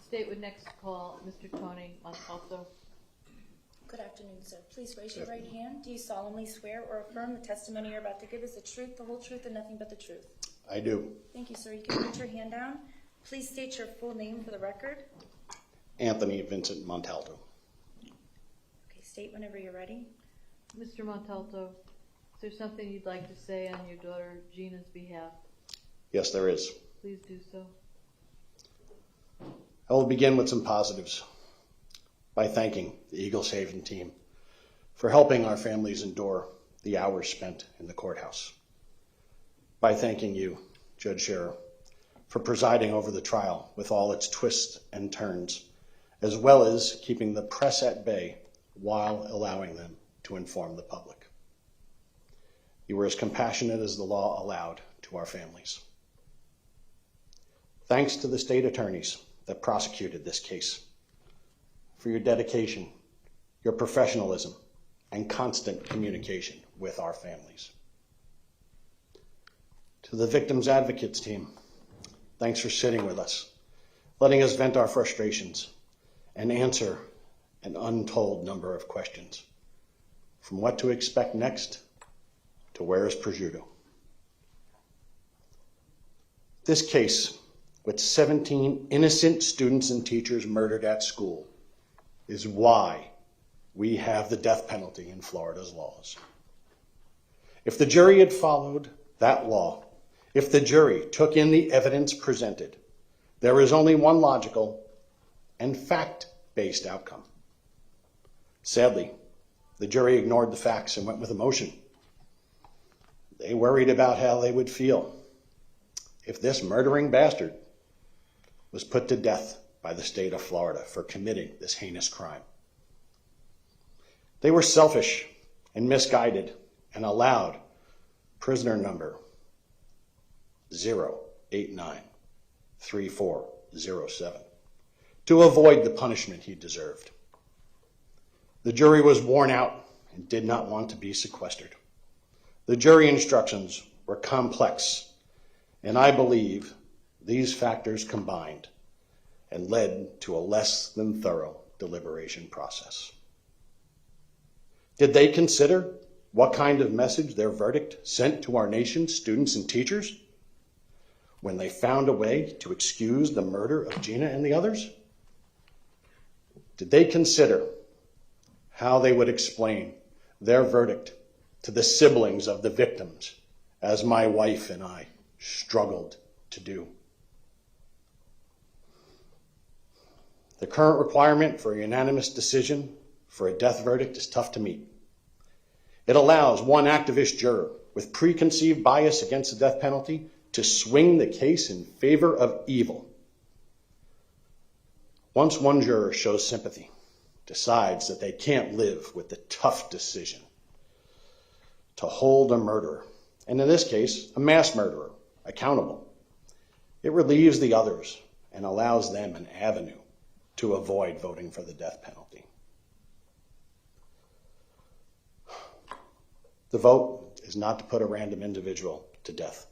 State would next call Mr. Tony Montalto. Good afternoon, sir. Please raise your right hand. Do you solemnly swear or affirm the testimony you're about to give is the truth, the whole truth, and nothing but the truth? I do. Thank you, sir. You can put your hand down. Please state your full name for the record. Anthony Vincent Montalto. Okay, state whenever you're ready. Mr. Montalto, is there something you'd like to say on your daughter Gina's behalf? Yes, there is. Please do so. I will begin with some positives by thanking the Eagles Haven team for helping our families endure the hours spent in the courthouse. By thanking you, Judge Scherer, for presiding over the trial with all its twists and turns, as well as keeping the press at bay while allowing them to inform the public. You were as compassionate as the law allowed to our families. Thanks to the state attorneys that prosecuted this case for your dedication, your professionalism, and constant communication with our families. To the victims' advocates team, thanks for sitting with us, letting us vent our frustrations and answer an untold number of questions, from what to expect next to where is prosciutto. This case, with 17 innocent students and teachers murdered at school, is why we have the death penalty in Florida's laws. If the jury had followed that law, if the jury took in the evidence presented, there is only one logical and fact-based outcome. Sadly, the jury ignored the facts and went with emotion. They worried about how they would feel if this murdering bastard was put to death by the state of Florida for committing this heinous crime. They were selfish and misguided and allowed prisoner number 0893407 to avoid the punishment he deserved. The jury was worn out and did not want to be sequestered. The jury instructions were complex, and I believe these factors combined and led to a less than thorough deliberation process. Did they consider what kind of message their verdict sent to our nation's students and teachers when they found a way to excuse the murder of Gina and the others? Did they consider how they would explain their verdict to the siblings of the victims, as my wife and I struggled to do? The current requirement for a unanimous decision for a death verdict is tough to meet. It allows one activist juror with preconceived bias against the death penalty to swing the case in favor of evil. Once one juror shows sympathy, decides that they can't live with the tough decision to hold a murderer, and in this case, a mass murderer, accountable, it relieves the others and allows them an avenue to avoid voting for the death penalty. The vote is not to put a random individual to death.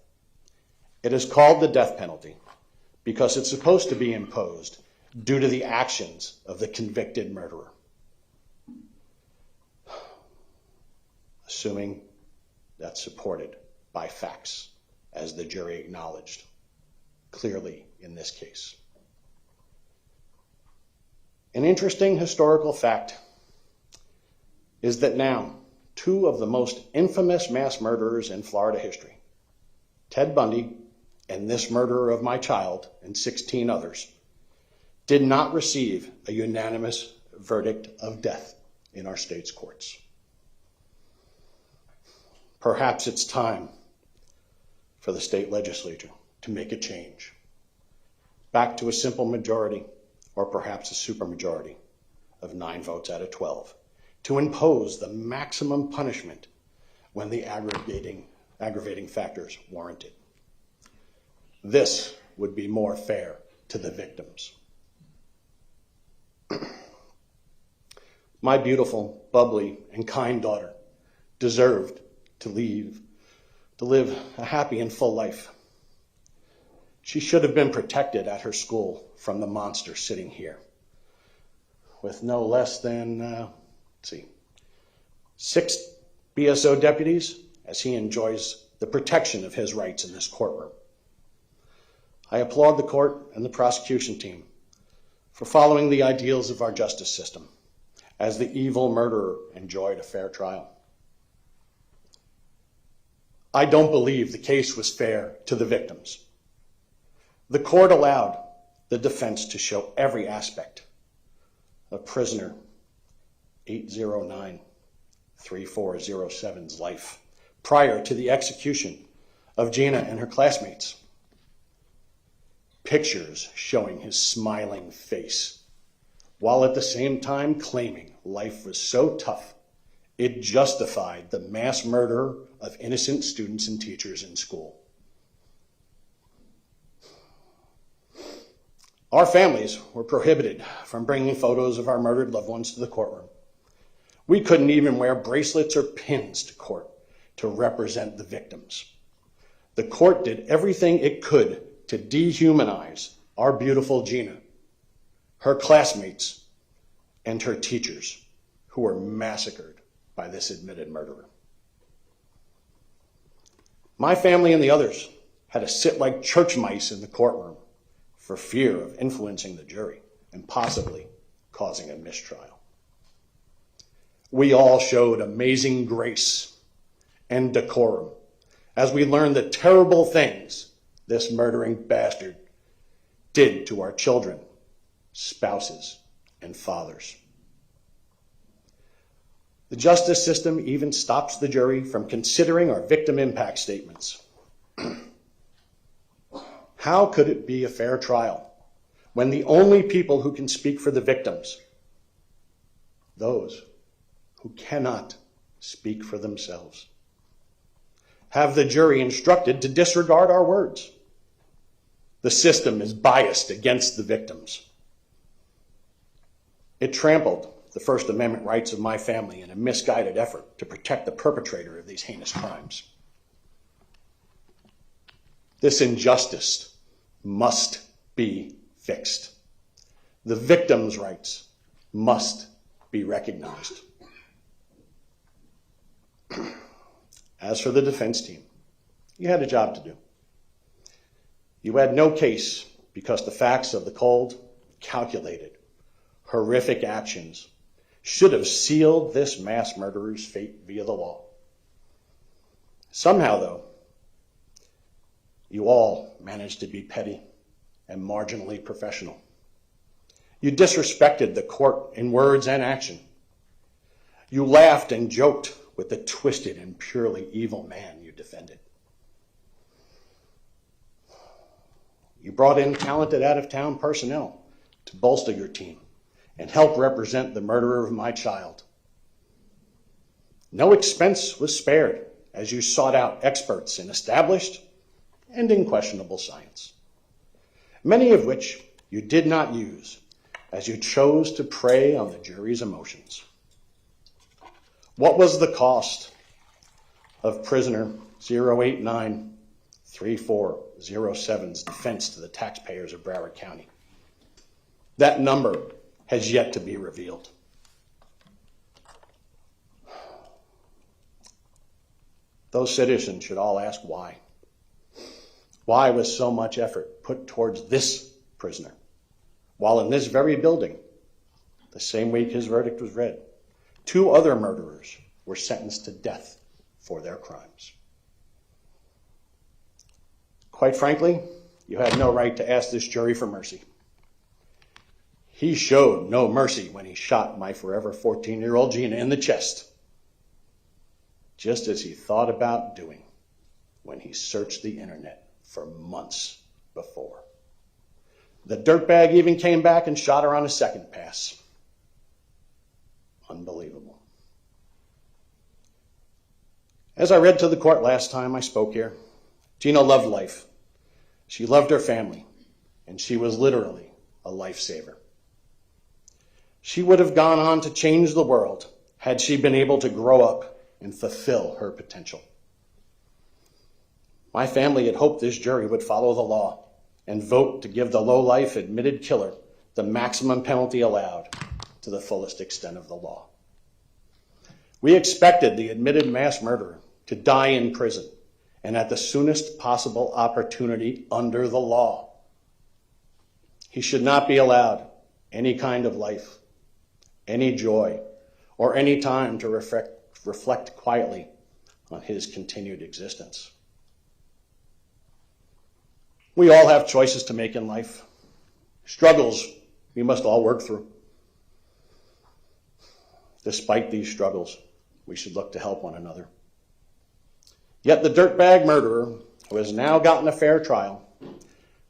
It is called the death penalty because it's supposed to be imposed due to the actions of the convicted murderer. Assuming that's supported by facts, as the jury acknowledged clearly in this case. An interesting historical fact is that now two of the most infamous mass murderers in Florida history, Ted Bundy and this murderer of my child and 16 others, did not receive a unanimous verdict of death in our state's courts. Perhaps it's time for the state legislature to make a change, back to a simple majority, or perhaps a supermajority of 9 votes out of 12, to impose the maximum punishment when the aggravating factors warrant it. This would be more fair to the victims. My beautiful, bubbly, and kind daughter deserved to live a happy and full life. She should have been protected at her school from the monster sitting here, with no less than, 6 BSO deputies, as he enjoys the protection of his rights in this courtroom. I applaud the court and the prosecution team for following the ideals of our justice system, as the evil murderer enjoyed a fair trial. I don't believe the case was fair to the victims. The court allowed the defense to show every aspect of prisoner 809-3407's life prior to the execution of Gina and her classmates. Pictures showing his smiling face, while at the same time claiming life was so tough it justified the mass murder of innocent students and teachers in school. Our families were prohibited from bringing photos of our murdered loved ones to the courtroom. We couldn't even wear bracelets or pins to court to represent the victims. The court did everything it could to dehumanize our beautiful Gina, her classmates, and her teachers, who were massacred by this admitted murderer. My family and the others had to sit like church mice in the courtroom for fear of influencing the jury and possibly causing a mistrial. We all showed amazing grace and decorum as we learned the terrible things this murdering bastard did to our children, spouses, and fathers. The justice system even stops the jury from considering our victim impact statements. How could it be a fair trial when the only people who can speak for the victims, those who cannot speak for themselves, have the jury instructed to disregard our words? The system is biased against the victims. It trampled the First Amendment rights of my family in a misguided effort to protect the perpetrator of these heinous crimes. This injustice must be fixed. The victims' rights must be recognized. As for the defense team, you had a job to do. You had no case because the facts of the cold, calculated, horrific actions should have sealed this mass murderer's fate via the law. Somehow, though, you all managed to be petty and marginally professional. You disrespected the court in words and action. You laughed and joked with the twisted and purely evil man you defended. You brought in talented out-of-town personnel to bolster your team and help represent the murderer of my child. No expense was spared as you sought out experts in established and in questionable science, many of which you did not use as you chose to prey on the jury's emotions. What was the cost of prisoner 089-3407's defense to the taxpayers of Broward County? That number has yet to be revealed. Those citizens should all ask why. Why was so much effort put towards this prisoner, while in this very building, the same week his verdict was read, 2 other murderers were sentenced to death for their crimes? Quite frankly, you had no right to ask this jury for mercy. He showed no mercy when he shot my forever 14-year-old Gina in the chest, just as he thought about doing when he searched the internet for months before. The dirtbag even came back and shot her on a second pass. Unbelievable. As I read to the court last time I spoke here, Gina loved life. She loved her family, and she was literally a lifesaver. She would have gone on to change the world had she been able to grow up and fulfill her potential. My family had hoped this jury would follow the law and vote to give the low-life admitted killer the maximum penalty allowed to the fullest extent of the law. We expected the admitted mass murderer to die in prison and at the soonest possible opportunity under the law. He should not be allowed any kind of life, any joy, or any time to reflect quietly on his continued existence. We all have choices to make in life, struggles we must all work through. Despite these struggles, we should look to help one another. Yet the dirtbag murderer, who has now gotten a fair trial,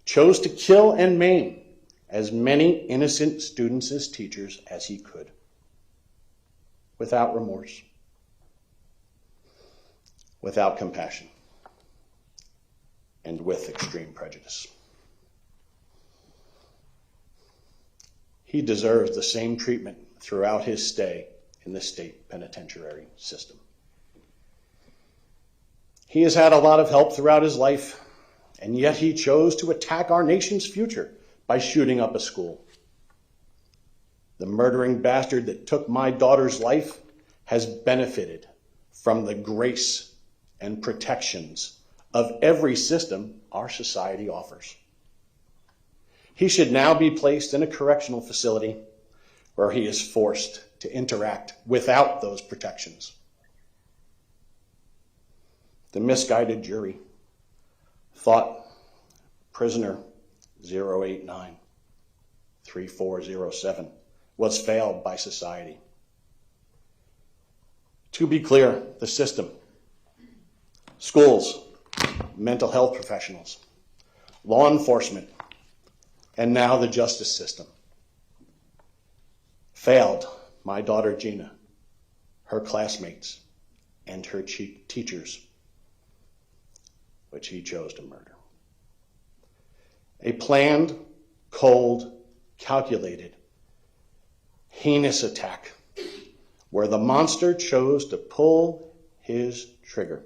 chose to kill and maim as many innocent students as teachers as he could, without remorse, without compassion, and with extreme prejudice. He deserves the same treatment throughout his stay in the state penitentiary system. He has had a lot of help throughout his life, and yet he chose to attack our nation's future by shooting up a school. The murdering bastard that took my daughter's life has benefited from the grace and protections of every system our society offers. He should now be placed in a correctional facility where he is forced to interact without those protections. The misguided jury thought prisoner 089-3407 was failed by society. To be clear, the system, schools, mental health professionals, law enforcement, and now the justice system failed my daughter Gina, her classmates, and her teachers, which he chose to murder. A planned, cold, calculated, heinous attack where the monster chose to pull his trigger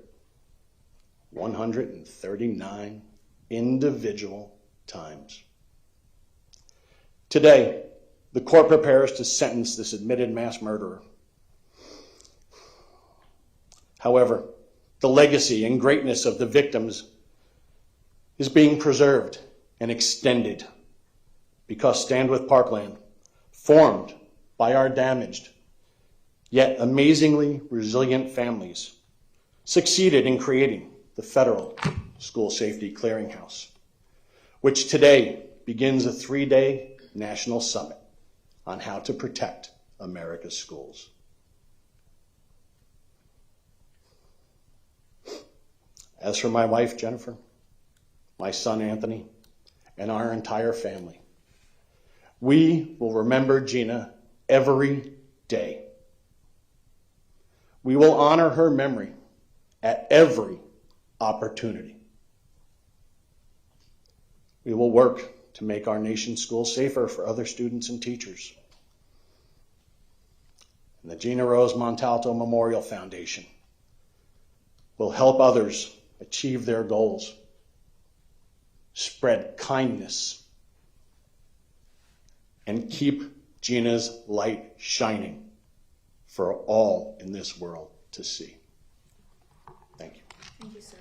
139 individual times. Today, the court prepares to sentence this admitted mass murderer. However, the legacy and greatness of the victims is being preserved and extended because Stand With Parkland, formed by our damaged yet amazingly resilient families, succeeded in creating the Federal School Safety Clearinghouse, which today begins a 3-day national summit on how to protect America's schools. As for my wife, Jennifer, my son, Anthony, and our entire family, we will remember Gina every day. We will honor her memory at every opportunity. We will work to make our nation's schools safer for other students and teachers. And the Gina Rose Montalto Memorial Foundation will help others achieve their goals, spread kindness, and keep Gina's light shining for all in this world to see. Thank you. Thank you, sir.